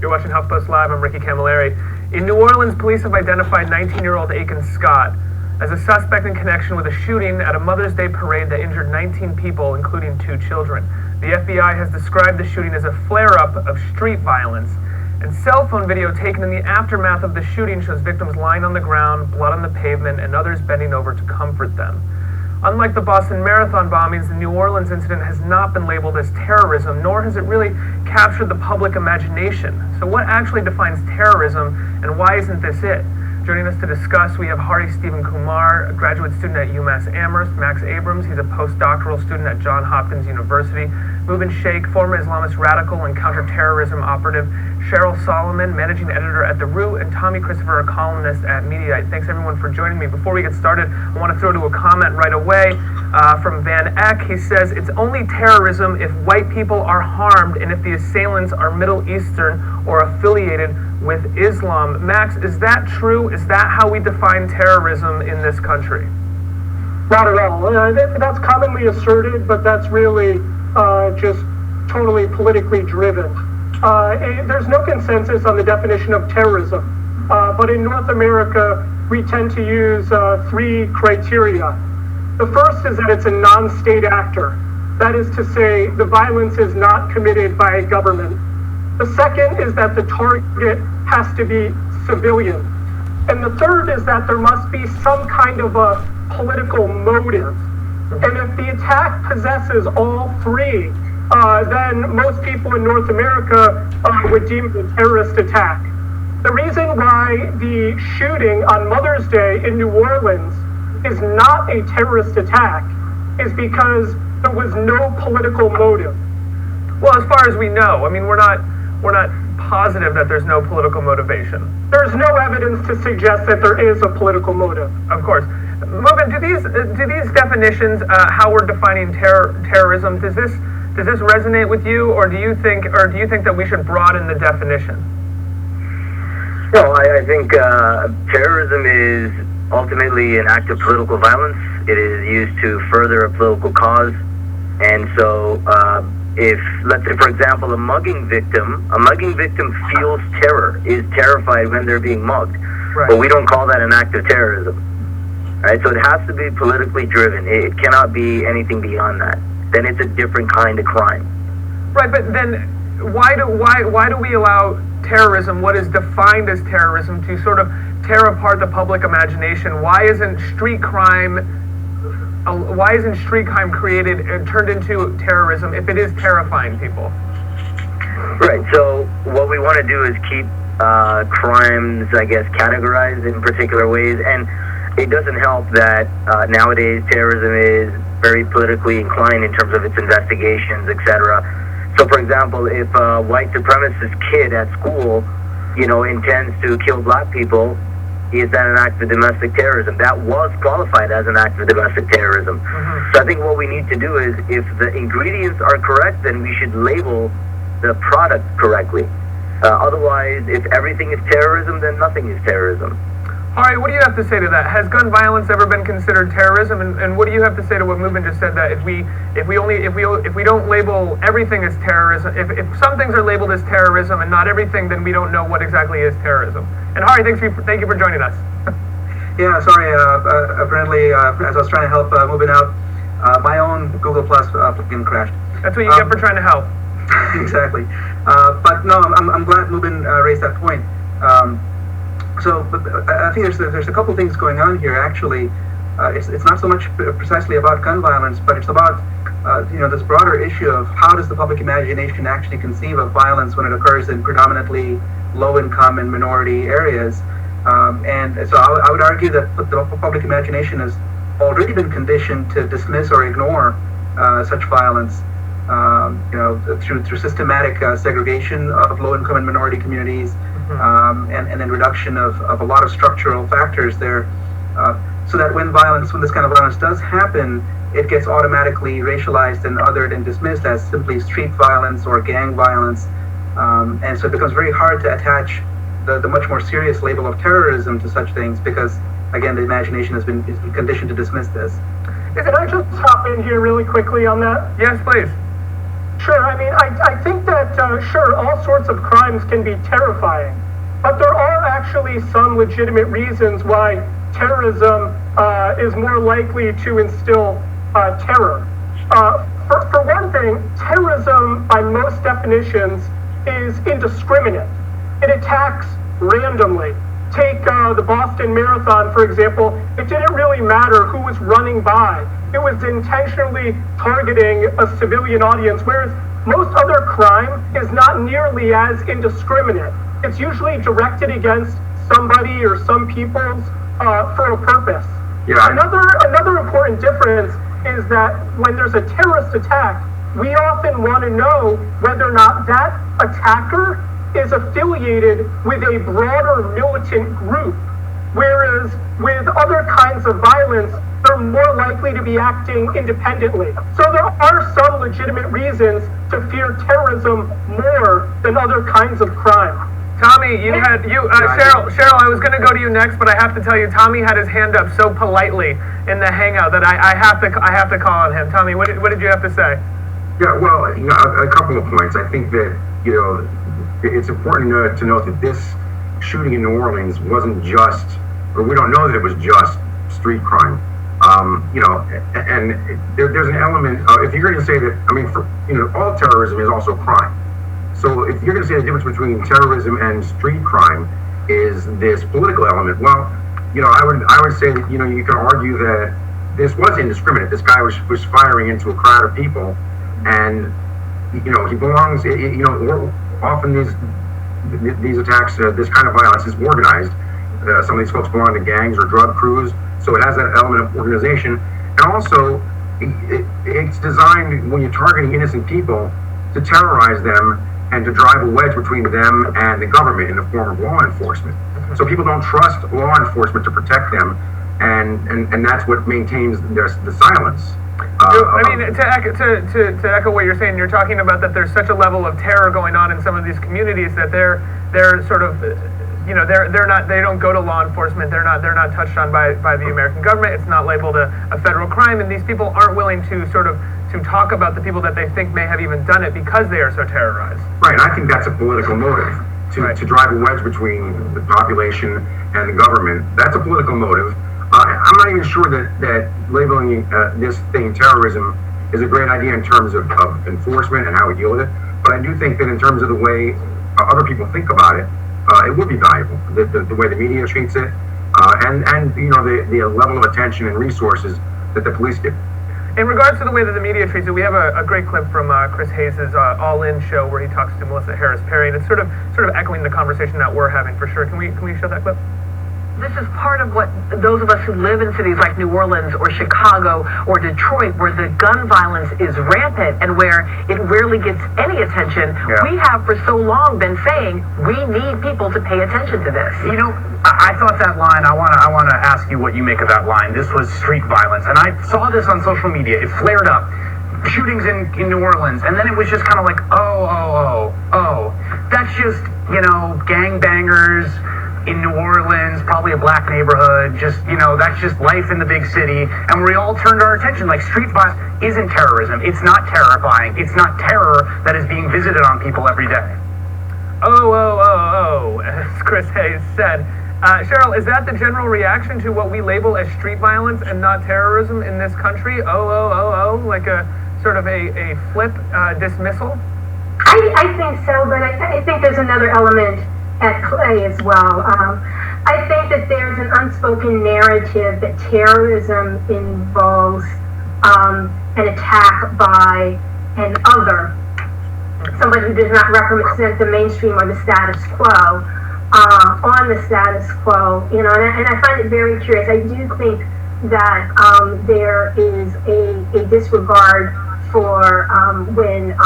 You're watching Huff Post Live. I'm Ricky Camilleri. In New Orleans, police have identified 19-year-old Aiken Scott as a suspect in connection with a shooting at a Mother's Day parade that injured 19 people, including 2 children. The FBI has described the shooting as a flare-up of street violence, and cell phone video taken in the aftermath of the shooting shows victims lying on the ground, blood on the pavement, and others bending over to comfort them. Unlike the Boston Marathon bombings, the New Orleans incident has not been labeled as terrorism, nor has it really captured the public imagination. So what actually defines terrorism, and why isn't this it? Joining us to discuss, we have Hari Stephen Kumar, a graduate student at UMass Amherst, Max Abrahms, he's a postdoctoral student at Johns Hopkins University, Mubin Sheikh, former Islamist radical and counterterrorism operative, Cheryl Solomon, managing editor at The Root, and Tommy Christopher, a columnist at Mediaite. Thanks everyone for joining me. Before we get started, I want to throw to a comment right away from Van Eck. He says, it's only terrorism if white people are harmed and if the assailants are Middle Eastern or affiliated with Islam. Max, is that true? Is that how we define terrorism in this country? Not at all. That's commonly asserted, but that's really just totally politically driven. There's no consensus on the definition of terrorism, but in North America, we tend to use 3 criteria. The first is that it's a non-state actor. That is to say, the violence is not committed by a government. The second is that the target has to be civilian. And the third is that there must be some kind of a political motive. And if the attack possesses all 3, then most people in North America would deem it a terrorist attack. The reason why the shooting on Mother's Day in New Orleans is not a terrorist attack is because there was no political motive. Well, as far as we know, I mean, we're not positive that there's no political motivation. There's no evidence to suggest that there is a political motive. Of course. Mubin, do these definitions, how we're defining terrorism, does this resonate with you, or do you think that we should broaden the definition? No, I think terrorism is ultimately an act of political violence. It is used to further a political cause, and so if, let's say, for example, a mugging victim feels terror, is terrified when they're being mugged, right. But we don't call that an act of terrorism. Right, so it has to be politically driven. It cannot be anything beyond that. Then it's a different kind of crime. Right, but then why do we allow terrorism, what is defined as terrorism, to sort of tear apart the public imagination? Why isn't street crime created and turned into terrorism if it is terrifying people? Right. So what we want to do is keep crimes, I guess, categorized in particular ways, and it doesn't help that nowadays terrorism is very politically inclined in terms of its investigations, etc. So, for example, if a white supremacist kid at school, intends to kill black people, is that an act of domestic terrorism? That was qualified as an act of domestic terrorism. Mm-hmm. So I think what we need to do is, if the ingredients are correct, then we should label the product correctly. Otherwise, if everything is terrorism, then nothing is terrorism. All right, what do you have to say to that? Has gun violence ever been considered terrorism? And what do you have to say to what Mubin just said, that if we don't label everything as terrorism, if some things are labeled as terrorism and not everything, then we don't know what exactly is terrorism? And Hari, thank you for joining us. Yeah, sorry. Apparently, as I was trying to help Mubin out, my own Google Plus plugin crashed. That's what you get for trying to help. Exactly. But no, I'm glad Mubin raised that point. So I think there's a couple things going on here. Actually, it's not so much precisely about gun violence, but it's about this broader issue of how does the public imagination actually conceive of violence when it occurs in predominantly low-income and minority areas. And so I would argue that the public imagination has already been conditioned to dismiss or ignore such violence. Through systematic segregation of low-income and minority communities, and then reduction of a lot of structural factors there, so that when this kind of violence does happen, it gets automatically racialized and othered and dismissed as simply street violence or gang violence, and so it becomes very hard to attach the much more serious label of terrorism to such things, because again, the imagination has been conditioned to dismiss this. Can I just hop in here really quickly on that? Yes, please. Sure. I mean, I think that sure, all sorts of crimes can be terrifying, but there are actually some legitimate reasons why terrorism is more likely to instill terror. For one thing, terrorism, by most definitions, is indiscriminate. It attacks randomly. Take the Boston Marathon, for example. It didn't really matter who was running by. It was intentionally targeting a civilian audience, whereas most other crime is not nearly as indiscriminate. It's usually directed against somebody or some peoples for a purpose. Yeah. Another important difference is that when there's a terrorist attack, we often want to know whether or not that attacker is affiliated with a broader militant group, whereas with other kinds of violence, they're more likely to be acting independently. So there are some legitimate reasons to fear terrorism more than other kinds of crime. Tommy, Cheryl, I was going to go to you next, but I have to tell you, Tommy had his hand up so politely in the hangout that I have to call on him. Tommy, what did you have to say? Yeah, well, a couple of points. I think that, it's important to note that this shooting in New Orleans wasn't just, or we don't know that it was just street crime. And there's an element, if you're going to say that, all terrorism is also crime. So if you're going to say the difference between terrorism and street crime is this political element, well, I would say that, you can argue that this was indiscriminate. This guy was firing into a crowd of people, and, he belongs, often these attacks, this kind of violence is organized. Some of these folks belong to gangs or drug crews, so it has that element of organization. And also, it's designed, when you're targeting innocent people, to terrorize them and to drive a wedge between them and the government in the form of law enforcement. So people don't trust law enforcement to protect them, and that's what maintains the silence. To echo what you're saying, you're talking about that there's such a level of terror going on in some of these communities that they're sort of, they don't go to law enforcement. They're not touched on by the American government. It's not labeled a federal crime, and these people aren't willing to to talk about the people that they think may have even done it because they are so terrorized. Right, and I think that's a political motive to drive a wedge between the population and the government. That's a political motive. I'm not even sure that labeling this thing terrorism is a great idea in terms of enforcement and how we deal with it. But I do think that in terms of the way other people think about it, it would be valuable. The way the media treats it, and the level of attention and resources that the police give. In regards to the way that the media treats it, we have a great clip from Chris Hayes' All In show where he talks to Melissa Harris Perry, and it's sort of echoing the conversation that we're having for sure. Can we show that clip? This is part of what those of us who live in cities like New Orleans or Chicago or Detroit, where the gun violence is rampant and where it rarely gets any attention, we have for so long been saying we need people to pay attention to this. I thought that line, I want to ask you what you make of that line. This was street violence, and I saw this on social media. It flared up. Shootings in New Orleans, and then it was just kind of like, that's just, gangbangers in New Orleans, probably a black neighborhood, that's just life in the big city, and we all turned our attention, like, street violence isn't terrorism, it's not terrifying, it's not terror that is being visited on people every day. As Chris Hayes said. Cheryl, is that the general reaction to what we label as street violence and not terrorism in this country? Like a sort of a flip dismissal? I think so, but I think there's another element at play as well. I think that there's an unspoken narrative that terrorism involves an attack by an other, somebody who does not represent the mainstream or the status quo, on the status quo, and I find it very curious. I do think that there is a disregard for when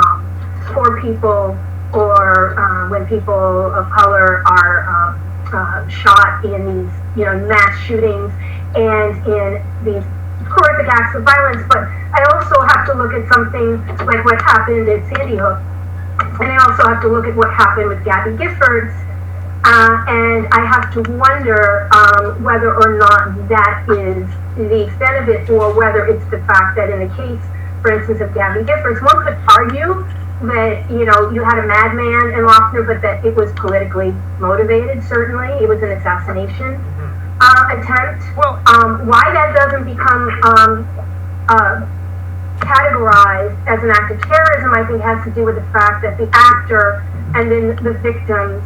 poor people or when people of color are shot in these, mass shootings and in these horrific acts of violence. But I also have to look at something like what happened at Sandy Hook, and I also have to look at what happened with Gabby Giffords, and I have to wonder whether or not that is the extent of it, or whether it's the fact that in the case, for instance, of Gabby Giffords, one could argue that, you know, you had a madman in Lochner, but that it was politically motivated, certainly. It was an assassination attempt. Well, why that doesn't become categorized as an act of terrorism, I think, has to do with the fact that the actor and then the victims,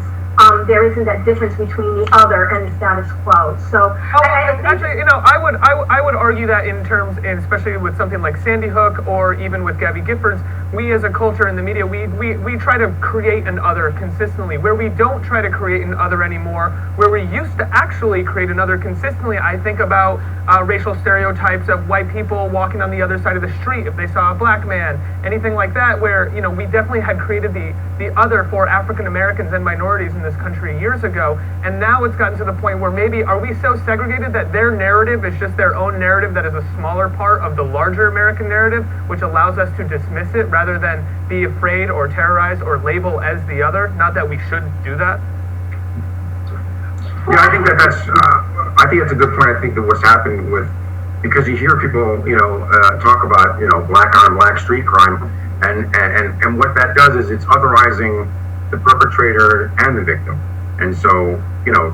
there isn't that difference between the other and the status quo. So, actually, you know, I would argue that in terms, and especially with something like Sandy Hook or even with Gabby Giffords, we as a culture in the media, we try to create an other consistently. Where we don't try to create an other anymore, where we used to actually create an other consistently, I think about racial stereotypes of white people walking on the other side of the street if they saw a black man, anything like that, where, you know, we definitely had created the other for African Americans and minorities in this country years ago, and now it's gotten to the point where maybe are we so segregated that their narrative is just their own narrative that is a smaller part of the larger American narrative, which allows us to dismiss it rather than be afraid or terrorized or label as the other. Not that we should do that. Yeah, I think that's a good point. I think that what's happening with, because you hear people, you know, talk about, you know, black on black street crime, and what that does is it's otherizing the perpetrator and the victim. And so, you know,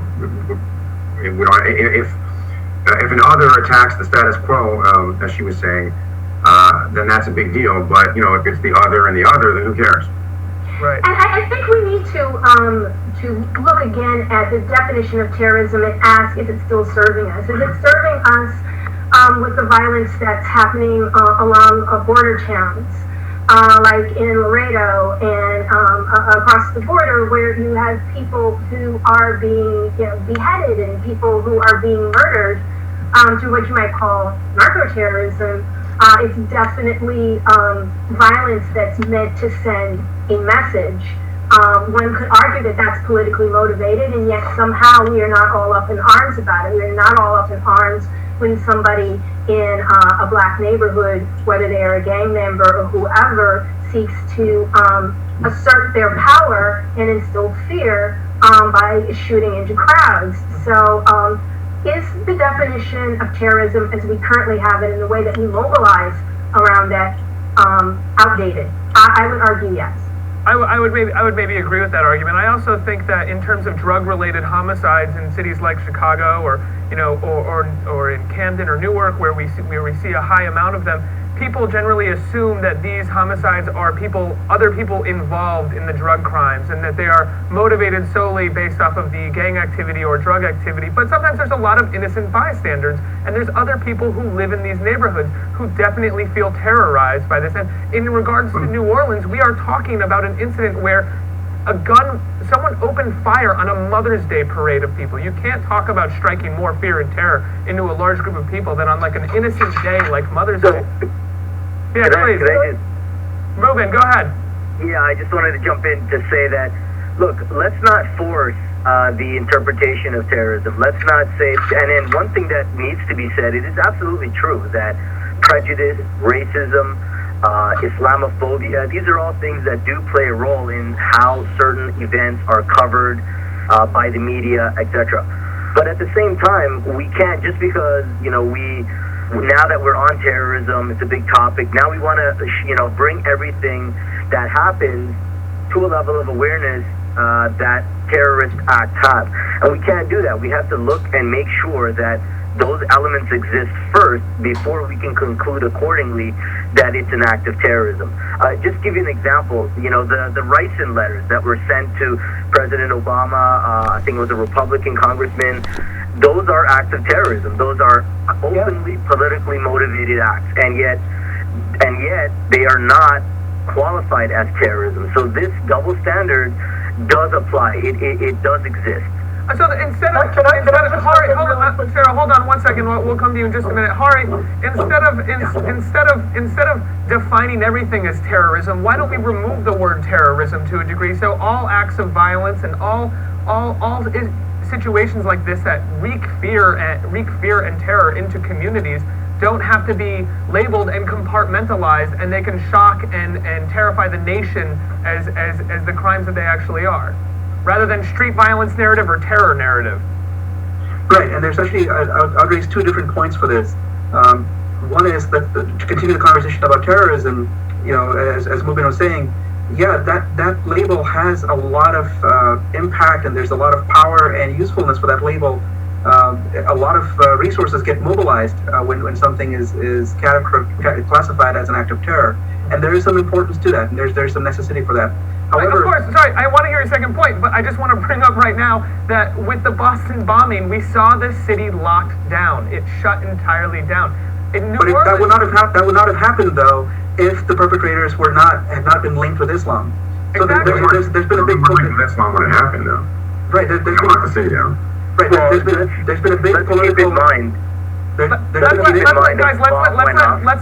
if an other attacks the status quo, as she was saying, then that's a big deal. But, you know, if it's the other and the other, then who cares? Right. And I think we need to look again at the definition of terrorism and ask if it's still serving us. Is it serving us with the violence that's happening along border towns, like in Laredo and across the border, where you have people who are being, you know, beheaded and people who are being murdered through what you might call narco-terrorism? It's definitely violence that's meant to send a message. One could argue that that's politically motivated, and yet somehow we are not all up in arms about it. We are not all up in arms when somebody in a black neighborhood, whether they are a gang member or whoever, seeks to assert their power and instill fear by shooting into crowds. So, is the definition of terrorism as we currently have it and the way that we mobilize around that outdated? I would argue yes. I would maybe agree with that argument. I also think that in terms of drug-related homicides in cities like Chicago, or, you know, or in Camden or Newark, where we see a high amount of them, people generally assume that these homicides are other people involved in the drug crimes, and that they are motivated solely based off of the gang activity or drug activity. But sometimes there's a lot of innocent bystanders, and there's other people who live in these neighborhoods who definitely feel terrorized by this. And in regards to New Orleans, we are talking about an incident where someone opened fire on a Mother's Day parade of people. You can't talk about striking more fear and terror into a large group of people than on like an innocent day like Mother's Day. Yeah, please. Ruben, go ahead. Yeah, I just wanted to jump in to say that, look, let's not force the interpretation of terrorism. Let's not say, and then one thing that needs to be said, it is absolutely true that prejudice, racism, Islamophobia, these are all things that do play a role in how certain events are covered by the media, etc. But at the same time, we can't, just because, you know, now that we're on terrorism, it's a big topic, now we want to, you know, bring everything that happens to a level of awareness that terrorist acts have. And we can't do that. We have to look and make sure that those elements exist first before we can conclude accordingly that it's an act of terrorism. Just give you an example, you know, the Ricin letters that were sent to President Obama, I think it was a Republican congressman, those are acts of terrorism. Those are openly politically motivated acts, and yet they are not qualified as terrorism. So this double standard does apply. It does exist. So instead of Hari, Sarah, hold on 1 second. We'll come to you in just a minute. Hari, instead of defining everything as terrorism, why don't we remove the word terrorism to a degree? So all acts of violence and all situations like this that wreak fear and terror into communities don't have to be labeled and compartmentalized, and they can shock and terrify the nation as the crimes that they actually are, rather than street violence narrative or terror narrative. Right, and there's actually, I'll raise two different points for this. One is that to continue the conversation about terrorism, you know, as Mubin was saying, yeah, that label has a lot of impact, and there's a lot of power and usefulness for that label. A lot of resources get mobilized when something is classified as an act of terror, and there is some importance to that, and there's some necessity for that. However, of course, sorry, I want to hear your second point, but I just want to bring up right now that with the Boston bombing, we saw this city locked down. It shut entirely down. That would not have happened though if the perpetrators had not been linked with Islam. So exactly. there's been a big Islam when it happened though. Right. There's been locked the city down. Right. There's been a big let's political. keep in mind. Let's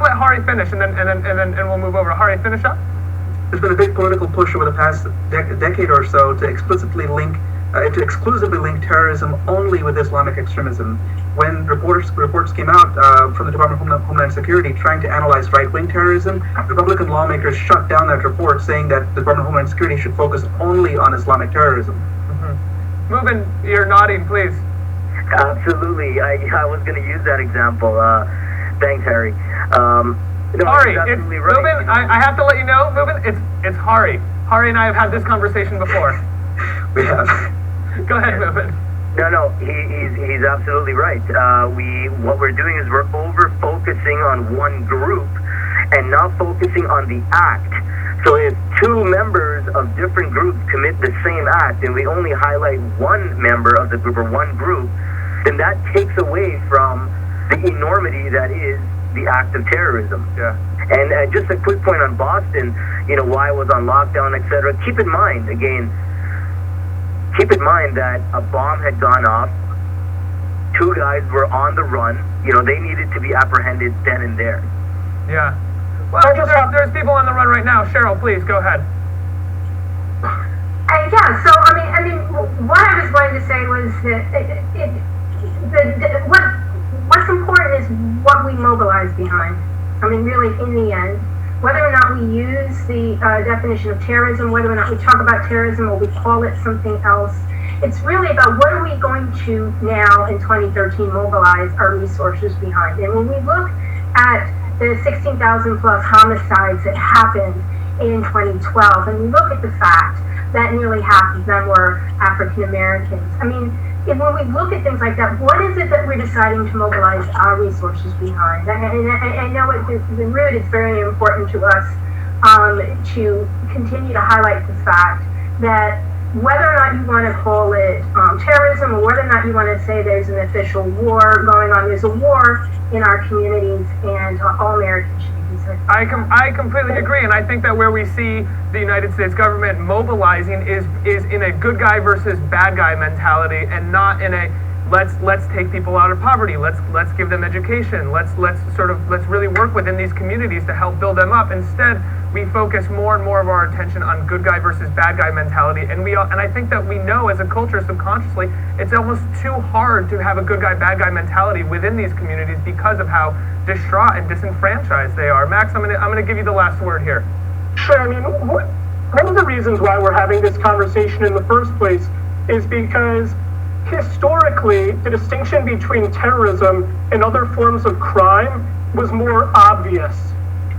let Hari finish, and then we'll move over. Hari, finish up. There's been a big political push over the past decade or so to exclusively link terrorism only with Islamic extremism. When reports came out from the Department of Homeland Security trying to analyze right-wing terrorism, Republican lawmakers shut down that report, saying that the Department of Homeland Security should focus only on Islamic terrorism. Mm-hmm. Mubin, you're nodding, please. Absolutely. I was going to use that example. Thanks, Harry. No, Hari, right. Mubin, I have to let you know, Mubin, it's Hari. Hari and I have had this conversation before. We have. Go ahead, Mubin. No, he's absolutely right. What we're doing is we're over focusing on one group and not focusing on the act. So if two members of different groups commit the same act and we only highlight one member of the group or one group, then that takes away from the enormity that is the act of terrorism. Yeah. And just a quick point on Boston, why it was on lockdown, etc. Keep in mind that a bomb had gone off. Two guys were on the run. They needed to be apprehended then and there. Yeah. Well, there's people on the run right now. Cheryl, please go ahead. Yeah. So I mean, what I was going to say was that what's important is what we mobilize behind. I mean, really, in the end, whether or not we use the definition of terrorism, whether or not we talk about terrorism or we call it something else, it's really about what are we going to now in 2013 mobilize our resources behind. And when we look at the 16,000 plus homicides that happened in 2012, and we look at the fact that nearly half of them were African Americans, I mean, when we look at things like that, what is it that we're deciding to mobilize our resources behind? And I know at the root it's very important to us to continue to highlight the fact that whether or not you want to call it terrorism or whether or not you want to say there's an official war going on, there's a war in our communities, and all Americans should be concerned. I completely agree, and I think that where we see the United States government mobilizing is in a good guy versus bad guy mentality, and not in a let's take people out of poverty, let's give them education, let's really work within these communities to help build them up. Instead, we focus more and more of our attention on good guy versus bad guy mentality, and I think that we know as a culture subconsciously it's almost too hard to have a good guy bad guy mentality within these communities because of how distraught and disenfranchised they are. Max, I'm gonna give you the last word here. Sure. I mean, one of the reasons why we're having this conversation in the first place is because historically, the distinction between terrorism and other forms of crime was more obvious.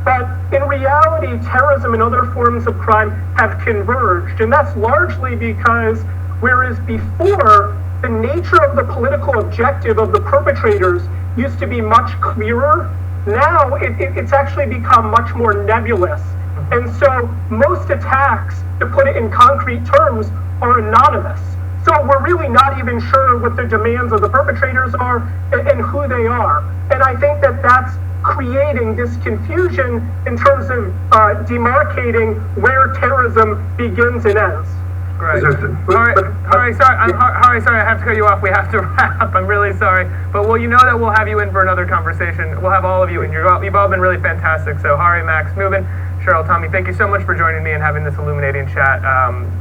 But in reality, terrorism and other forms of crime have converged. And that's largely because whereas before, the nature of the political objective of the perpetrators used to be much clearer, now it's actually become much more nebulous. And so most attacks, to put it in concrete terms, are anonymous. So we're really not even sure what the demands of the perpetrators are and who they are. And I think that that's creating this confusion in terms of demarcating where terrorism begins and ends. Great. Sorry, I have to cut you off. We have to wrap. I'm really sorry. But you know that we'll have you in for another conversation. We'll have all of you in. You've all been really fantastic. So Hari, Max, Mubin, Cheryl, Tommy, thank you so much for joining me and having this illuminating chat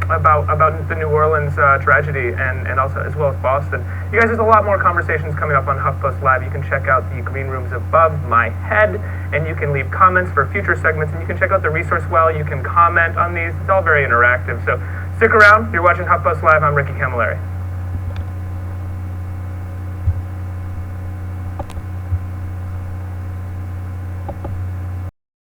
about the New Orleans tragedy and also as well as Boston. You guys, there's a lot more conversations coming up on Huff Post Live. You can check out the green rooms above my head, and you can leave comments for future segments, and you can check out the resource well. You can comment on these. It's all very interactive. So stick around. You're watching Huff Post Live. I'm Ricky Camilleri.